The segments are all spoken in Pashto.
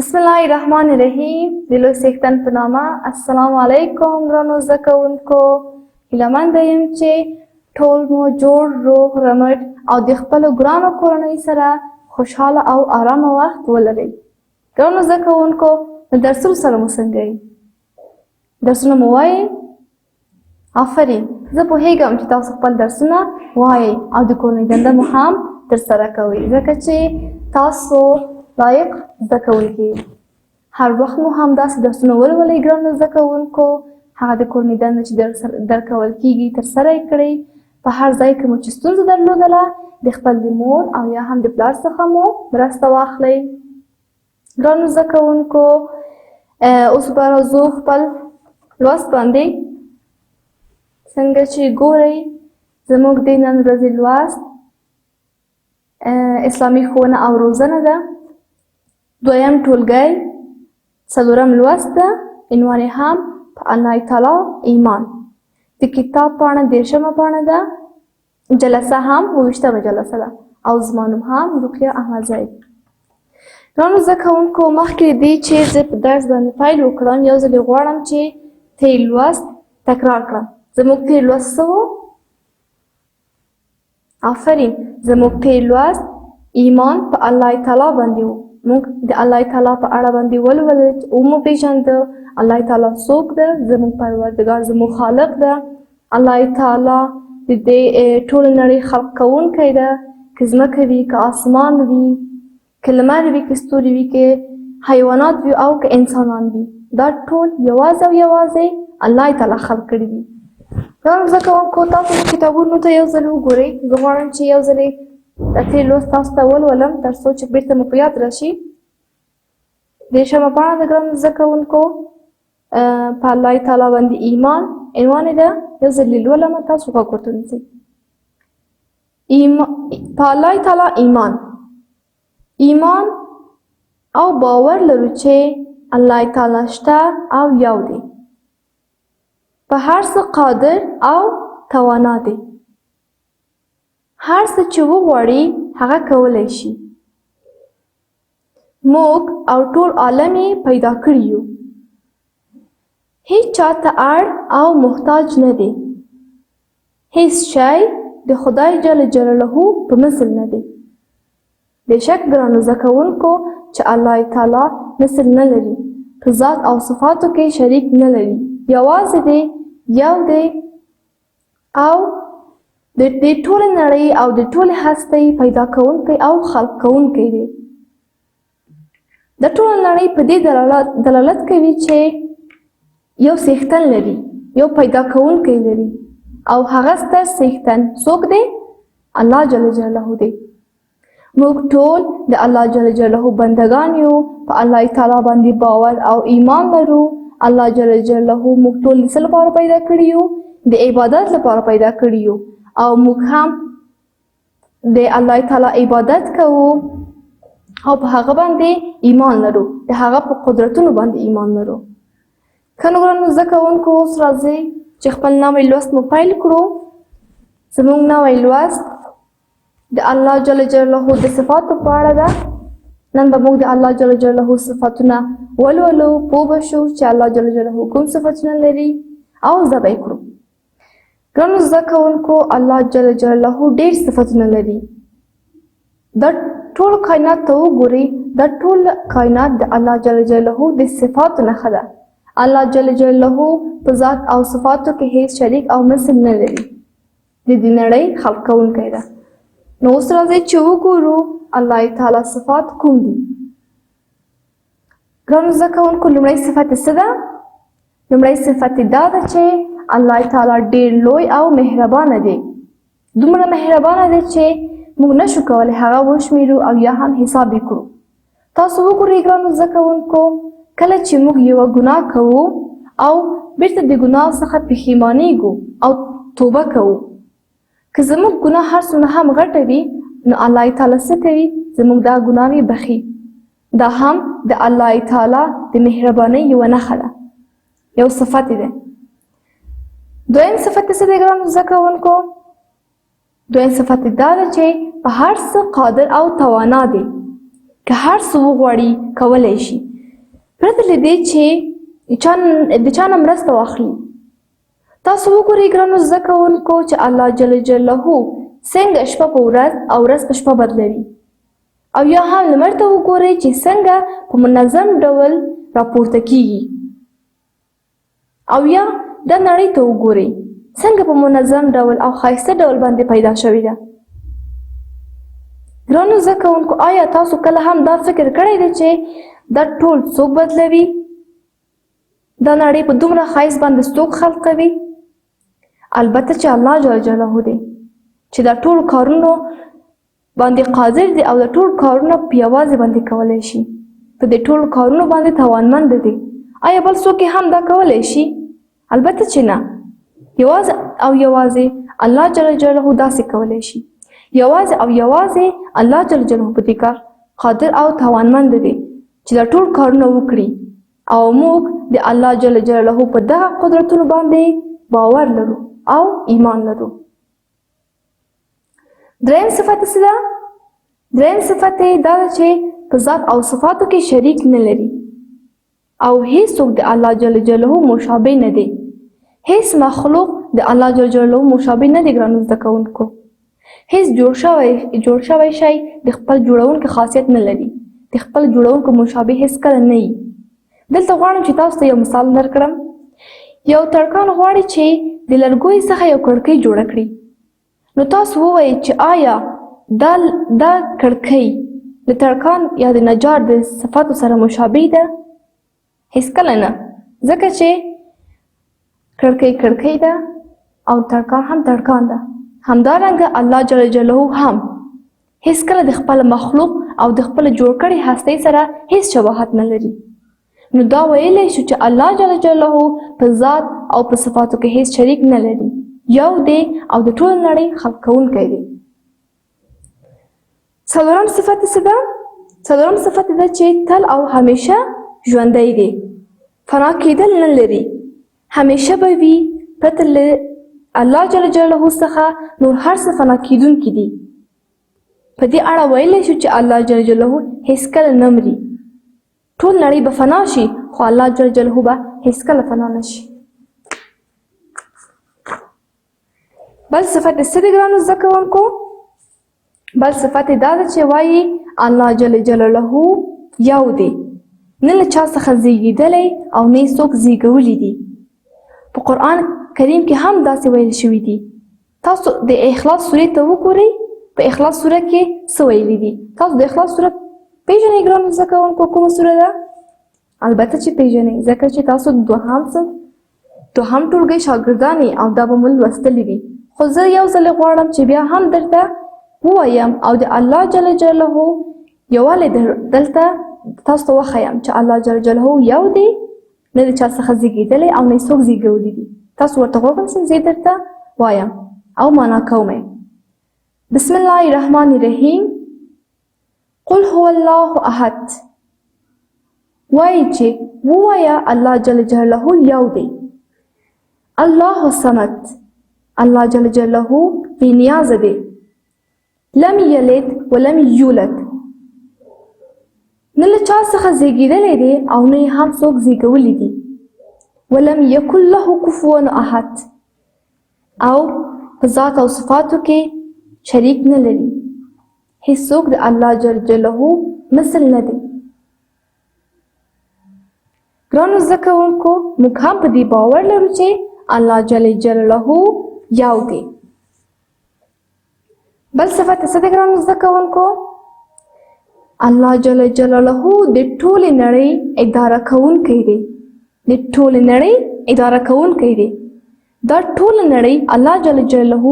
بسم الله الرحمن الرحیم. د لوی څښتن په نامه. السلام علیکم ګرانو زده کوونکو. هیله یم چې ټول مو جوړ روغ رمټ او د خپلو ګرانو کورنۍ سره خوشحاله او آرامه وخت ولرئ. ګرانو زده کوونکو، د درسونو سره مو څنګه یې؟ درسونه مو وایئ؟ آفرین. زه پوهېږم چې تاسو خپل درسونه وایئ او د کورنۍ دنده مو هم ترسره کوئ، ځکه چې تاسو لایق زده کوونکي. هر وخت مو همداسې درسونه ولولئ ګرانو زده کوونکو. هغه د کورنۍ دنده چې درکول کېږي ترسره یې کړئ. په هر ځای کې مو چې ستونزه درلودله، د خپل د مور او یا هم د پلار څخه مو مرسته واخلئ. ګرانو زده کوونکو، اوس به راځو خپل لوست باندې. څنګه چې ګورئ، زموږ د نن ورځې لوست اسلامي ښوونه او روزنه ده. دویم ټولګی، څلورم لوست ده. عنوان یې هم په الله تعالی ایمان. د کتاب پاڼه 13مه پاڼه ده. جلسه هم 28مه جلسه ده او زما نوم هم رقیه احمدزی. ګرانو زده کوونکو، مخکې د دې چې زه په درس باندې پیل وکړم، یو ځل غواړم چې تیر لوست تکرار کړم. زموږ تیر لوست څه و؟ آفرین. زموږ تیر لوست ایمان په الله تعالی باندې و. موږ د الله تعالی په اړه باندې ولولل، ومو پېژانده الله تعالی څوک ده. زموږ پروردګار زموږ خالق ده. الله تعالی د دې ټولې نړۍ خلق کوونکی ده. که ځمکه وي، که آسمان وي، که لمر وي، که ستوري وي، که حیوانات وي او که انسانان وي، دا ټول یوازې او یوازې الله تعالی خلق کړي دي. ګرانو زده کوونکو، تاسو کتابونو ته یو ځل وګورئ. زه غواړم چې یو ځل د تیر لوست تاسو ته ولولم تر څو چې بېرته مو په یاد راشي. 13مه پاڼه ده ګرانو زده کوونکو، په الله تعالی باندې ایمان. عنوان یې ده، یو ځل یې لولمه، تاسو غوږ ورته ونیسئ. په الله تعالی ایمان. ایمان او باور لرو چې الله تعالی شته او یو دی، په هر څه قادر او توانا دی. هر څه چې وغواړي هغه کولی شي. موږ او ټول عالم یې پیدا کړي یو. هیڅ چاته اړ او محتاج نه دی. هیڅ شی د خدای جل جلاله په مثل نه دی. بېشک ګرانو زده کوونکو چې الله تعالی مثل نه لري، په ذات او صفاتو کې شریک نه لري، یوازې دی، یو دی او د دې ټولې نړۍ او د ټولې هستۍ پیدا کوونکی او خلق کوونکی دی. د ټولې نړۍ په دې دلالت کوي چې یو څښتن لري، یو پیدا کوونکی لري او هغه ستر څښتن څوک دی؟ الله جل جلاله دی. موږ ټول د الله جل جلاله بندگان یو. په الله تعالی باندې باور او ایمان لرو. الله جل جلاله موږ ټول د څه لپاره پیدا کړي یو؟ د عبادت لپاره پیدا کړي یو او موږ هم د الله تعالی عبادت کوو او په هغه باندې ایمان لرو، د هغه په قدرتونو باندې ایمان لرو. که نو ګرانو زده کوونکو، اوس راځئ چې خپل نوی لوست مو پیل کړو. زموږ نوی لوست د الله جل جلاله د صفاتو په اړه ده. نن به موږ د الله جل جلاله صفاتونه ولولو، پوه به شو چې الله جل جلاله کوم صفتونه لري او زده به یې کړو. ګرانو زده کوونکو، الله جل جلاله ډېر صفتونه لري. دا ټول کائنات ته وګورئ، دا ټول کائنات د الله جل جلاله د صفاتو نښه ده. الله جل جلاله په ذات او صفاتو کې هیڅ شریک او مثل نه لري. د دې نړۍ خلق کوونکی ده. نو اوس راځئ چې وګورو الله تعالی صفات کوم دي. ګرانو زده کوونکو، لومړی صفت یې څه ده؟ لومړی صفت یې دا ده چې الله تعالی ډېر لوی او مهربانه دی. دومره مهربانه دی چې موږ نشو کولی هغه وشمېرو او یا هم حساب یې کړو. تاسو وګورئ ګرانو زده کوونکو، کله چې موږ یوه ګناه کوو او بیرته د ګناه څخه پښیمانېږو او توبه کوو، که زموږ ګناه هر څومره هم غټه وي، نو الله تعالی څه کوي؟ زموږ دا ګناوې بخي. دا هم د الله تعالی د مهربانۍ یوه نښه ده، یو صفت دی. دویم صفت یې څه دی ګرانو زده کوونکو؟ دویم صفت یې دا ده چې په هر څه قادر او توانا دی. که هر څه وغواړي کولی شي. له دې چې د چا نه مرسته واخلي. تاسو وګورئ ګرانو زده کوونکو چې الله جل جلاله څنګه شپه په ورځ او ورځ په شپه بدلوي، او یا هم لمر ته وګورئ چې څنګه په منظم ډول راپورته کیږي، او یا د نړۍ ته وګورئ څنګه په منظم ډول او ښایسته ډول باندې پیدا شوې ده. ګرانو زده کوونکو آیا تاسو کله هم دا فکر کړی دی چې دا ټول څوک بدلوي؟ دا نړۍ په دومره ښایست باندې څوک خلقوي؟ البته چې الله جل جلاله دی چې دا ټول کارونو باندې قادر دی او دا ټول کارونه په یوازې باندې کولی شي. په دې ټول کارونو باندې توانمند دی. آیا بل څوک هم دا کولی شي؟ البته چې نه. یوازې او یوازې الله جل جلاله داسې کولی شي. یوازې او یوازې الله جل جلاله په دې کار قادر او توانمند دی چې دا ټول کارونه وکړي، او موږ د الله جل جلاله په دغه قدرتونو باندې باور لرو او ایمان لرو. دریم صفت څه ده؟ دریم صفت دا ده چې په ذات او صفاتو کې شریک نه لري، او هیڅوک د الله جل جلاله مشابه نه دی. هیڅ مخلوق د الله جل جلاله مشابه نه دی. ګرانو زده کوونکو هیڅ جوړ شوی شی د خپل جوړونکي خاصیت نه لري. د خپل جوړونکو مشابه هیڅ کله نه وي. دلته غواړم چې تاسو ته یو مثال درکړم. یو ترکان غواړي چې د لرګیو څخه یو کړکۍ جوړه کړي. نو تاسو ووایئ چې آیا دا کړکۍ د ترکان یا د نجار د صفاتو سره مشابه ده؟ هیڅ کله نه، ځکه چې کړکۍ ده او ترکان هم ترکان ده. همدارنګه الله جل جلاله هم هیڅ کله د خپل مخلوق او د خپل جوړ کړي هستۍ سره هیڅ شباهت نه لري. نو دا ویلی شو چې الله جل جلاله په ذات او په صفاتو کې هیڅ شریک نه لري. یو دی او د ټول نړۍ خلق کوونکی دی. څلورم صفت څه ده؟ څلورم صفت ده چې تل او همیشه ژوندی دی. فنا کېدل نه لري. همیشه به وي. پرته له الله جل جلاله څخه نور هر څه فنا کېدونکي دي. په دې اړه ویلی شو چې الله جل جلاله هیڅ کله نه مري. ټول نړۍ به فنا شي، خو الله جل جلاله به هیڅ کله فنا نه شي. بل صفت څه دی ګرانو زده کوونکو؟ بل صفت دا ده چې وایي الله جل جلاله یو دی، نه له چا څخه زیږېدلی او نه یې څوک زیږولی دي. په قرآن کریم کې هم داسې ویل شوي دي. تاسو د اخلاص سورې ته وګورئ. په اخلاص سوره کې څه ویلي دي؟ تاسو د اخلاص سوره پیژنئ ګرانو زده کوونکو کومه سوره ده؟ البته چې پیژنئ، ځکه چې تاسو دوهم ټولګی شاګردان یې او دا به مو لوستلي وي. خو زه یو ځل غواړم چې بیا هم درته ووایم او د الله جل جلاله یووالی دلته تاسو ته وښیم چې الله جل جلاله یو دی، نه د چا څخه زیږېدلی او نه یې څوک زیږولی دي. تاسو ورته غوږ ونیسئ، زه درته وایم او معنا کوم. بسم الله الرحمن الرحیم. قل هو الله احد. وایي چې ووایه الله جل جلاله یو دی. الله الصمد. الله جل جلاله بې نیازه دی. لم یلد ولم یولد. نه له چا څخه زیږېدلی دی او نه یې هم څوک زیږولی دي. ولم یکن له کفوا احد. او په ذات او صفاتو کې شریک نه لري. هیڅوک د الله جل جلاله مثل نه دی. ګرانو زده کوونکو موږ هم په دې باور لرو چې الله جل جلاله یو دی. بل صفت څه دی ګرانو زده کوونکو؟ الله جل جلاله د ټولې نړۍ اداره کوونکی دی. د ټولې نړۍ اداره کوونکی دی. دا ټوله نړۍ الله جل جلاله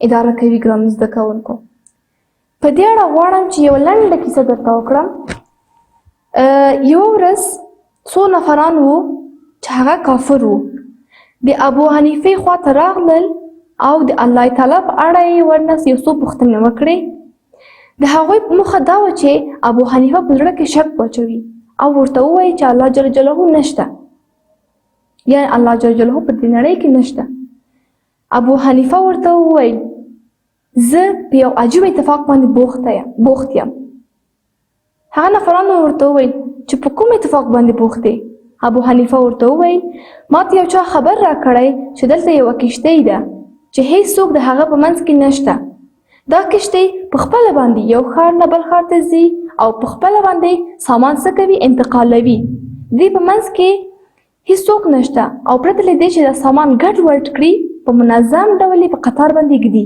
اداره کوي. ګرانو زده کوونکو په دې اړه غواړم چې یو لنډه کیسه درته وکړم. یوه ورځ څو نفران وو چې هغه کافر وو. د ابو حنیفې خواته راغلل او د الله تعالی په اړه یې ورنه یو څو پوښتنې وکړې. د هغوی موخه دا وه چې ابو حنیفه په زړه کې شک واچوي او ورته ووایي چې الله جل جلاله نشته، یعنې الله جل جلاله په دې نړۍ کې نشته. ابو حنیفه ورته وویل زه په یو عجیب اتفاق باندې بوخت یم. هغه نفرانو ورته وویل چې په کوم اتفاق باندې بوخت دی؟ ابو حنیفه ورته وویل ما ته یو چا خبر راکړی چې دلته یوه کښتۍ ده چې هیڅوک د هغه په منځ کې نشته. دا کښتۍ په خپله باندې یو ښار نه بل ښار ته ځي او په خپله باندې سامان څه کوي؟ انتقالوي. دې په منځ کې هیڅوک نشته او پرته له دې چې دا سامان ګډ وډ کړي په منظم ډول یې په قطار باندې ږدي.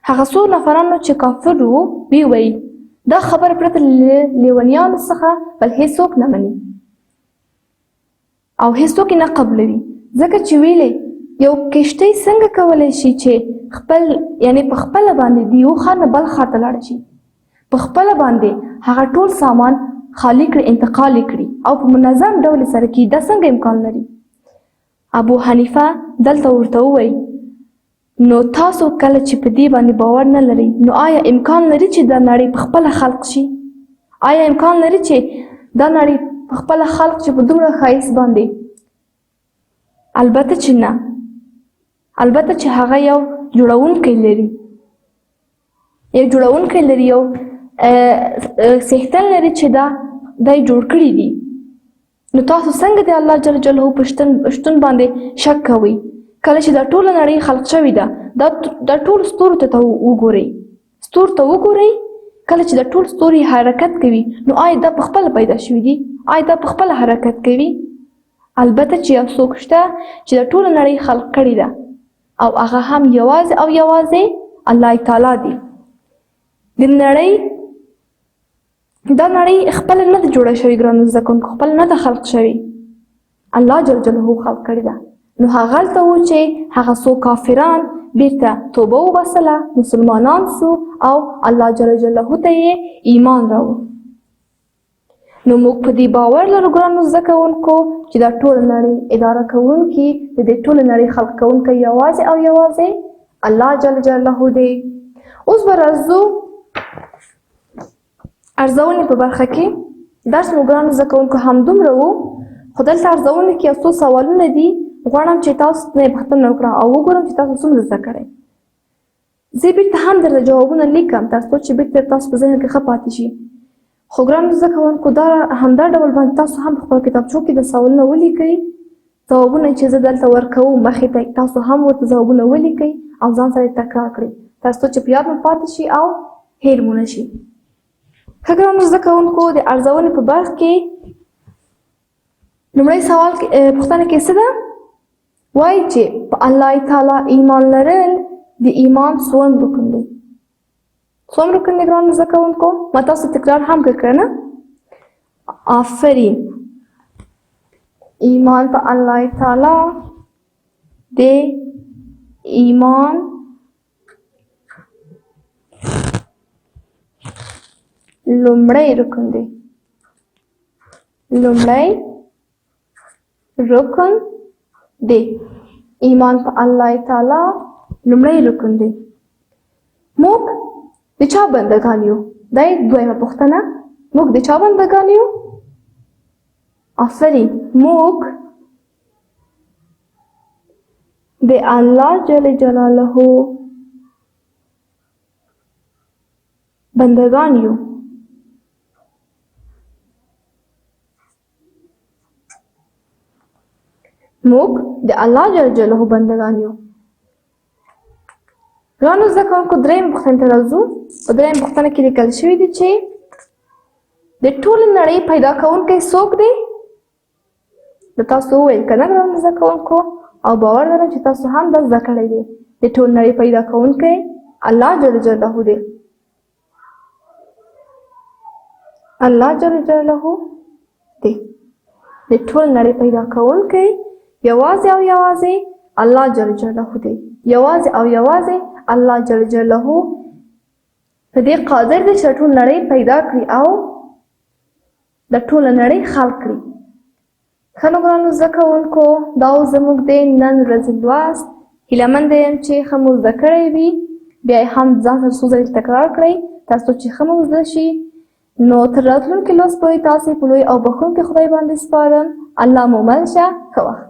هغه څو نفرانو چې کافر وو ویې ویل دا خبره پرته له لیونیانو څخه بل هیڅوک نه مني او هیڅوک یې نه قبلوي، ځکه چې ویلې یو کښتۍ څنګه کولی شي چې خپل یعنې په خپله باندې د یو ښار نه بل ښار ته لاړه شي، په خپله باندې هغه ټول سامان خالی کړي انتقال یې کړي او په منظم ډول یې سره کړي. دا څنګه امکان لري؟ ابو حنیفه دلته ورته وویل نو تاسو کله چې په دې باندې باور نه لرئ نو آیا امکان لري چې دا نړۍ په خپله خلق شي؟ آیا امکان لري چې دا نړۍ په خپله خلق چې په دومره ښایست باندې؟ البته چې نه، البته چې هغه یو جوړونکی لري، یو جوړونکی لري، یو څښتن لري چې دا دی جوړ کړي دي. نو تاسو څنګه د الله جل جلاله په شتون باندې شک کوئ کله چې دا ټوله نړۍ خلق شوې ده؟ دا ټول ستورو ته وګورئ، ستورو ته وګورئ. کله چې دا ټول ستوري حرکت کوي نو آیا دا په خپله پیدا شوي دي؟ آیا دا په خپله حرکت کوي؟ البته چې یو څوک شته چې دا ټوله نړۍ خلق کړې ده او هغه هم یوازې او یوازې الله تعالی دی. د نړۍ دا نړۍ خپله نه ده جوړه شوې ګرانو زده کوونکو، خپله نه ده خلق شوې، الله جل جلاله خلق کړې ده. نو هغلته و چې هغه څو کافران بیرته توبه وباسله، مسلمانان سو او الله جل جلاله ته یې ایمان راوړ. نو موږ په دې باور لرو ګرانو زده کوونکو چې دا ټوله نړۍ اداره کوونکي د دې ټوله نړۍ خلق کوونکی یوازې او یوازې الله جل جلاله دی. اوس به راځو ارزونې په برخه کې. درس مو ګرانو زده کوونکو همدومره و، خو دلته ارزونې کې یو څو سوالونه دي، غواړم چې تاسو نه پوښتنه وکړم او وګورم چې تاسو څومره زده کړئ. زه بیرته هم درته جوابونه لیکم تر څو چې بیرته تاسو په ذهن کې ښه پاتې شي. خو ګرانو زده کوونکو دا همدا ډول باندې تاسو هم په خپل کتابچو کې د سوالونه ولیکئ، ځوابونه چې زه دلته ورکوم مخې ته تاسو هم ورته ځوابونه ولیکئ او ځان سره تکرار کړئ تر څو چې په یاد مو پاتې شي او هیر مو نه شي. ښه ګرانو زده کوونکو د ارزونې په برخه کې لومړی سوال پوښتنه کې څه ده؟ وایي چې په الله تعالی ایمان لرل د ایمان څوم رکن دی؟ څوم رکن دی ګرانو زده کوونکو؟ ما تاسو تکرار هم کړه نه؟ آفرین. ایمان په الله تعالی د ایمان لومړی رکن دی، لومړی رکن دی. ایمان په الله تعالی لومړی رکن دی. موږ د چا بندگان یو؟ دا یې دویمه پوښتنه. موږ د چا بندگان یو؟ آفرین، موږ د الله جل جلاله بندگان یو. موږ د الله جل جلاله بندگان یو. ګرانو زده کوونکو درېیمه پوښتنې ته راځو. په درېیمه پوښتنه کې لیکل شوي دي چې د ټولې نړۍ پیدا کوونکی څوک دی؟ د تاسو وویل که نه ګرانو زده کوونکو او باور لرم چې تاسو هم دا زده کړی دی. د ټولې نړۍ پیدا کوونکی الله جل جلاله دی. الله جل جلاله دی. د ټولې نړۍ پیدا کوونکی یوازې او یوازې الله جل جلاله دی. یوازې او یوازې الله جل جلاله په دې قادر دی چې ټول نړۍ پیدا کړي او د ټوله نړۍ خلق کړي. ښه نو ګرانو زده کوونکو دا اوس زموږ د نن ورځې لوست. هیله مند یم چې ښه مو زده کړی وي، بیا یې هم ځان سره څو ځلې تکرار کړئ تر څو چې ښه مو زده شي. نو تر راتلونکي لوست پورې تاسې په لوی او بښونکي خدای باندې سپارم. الله مو مل شه. ښه وخت.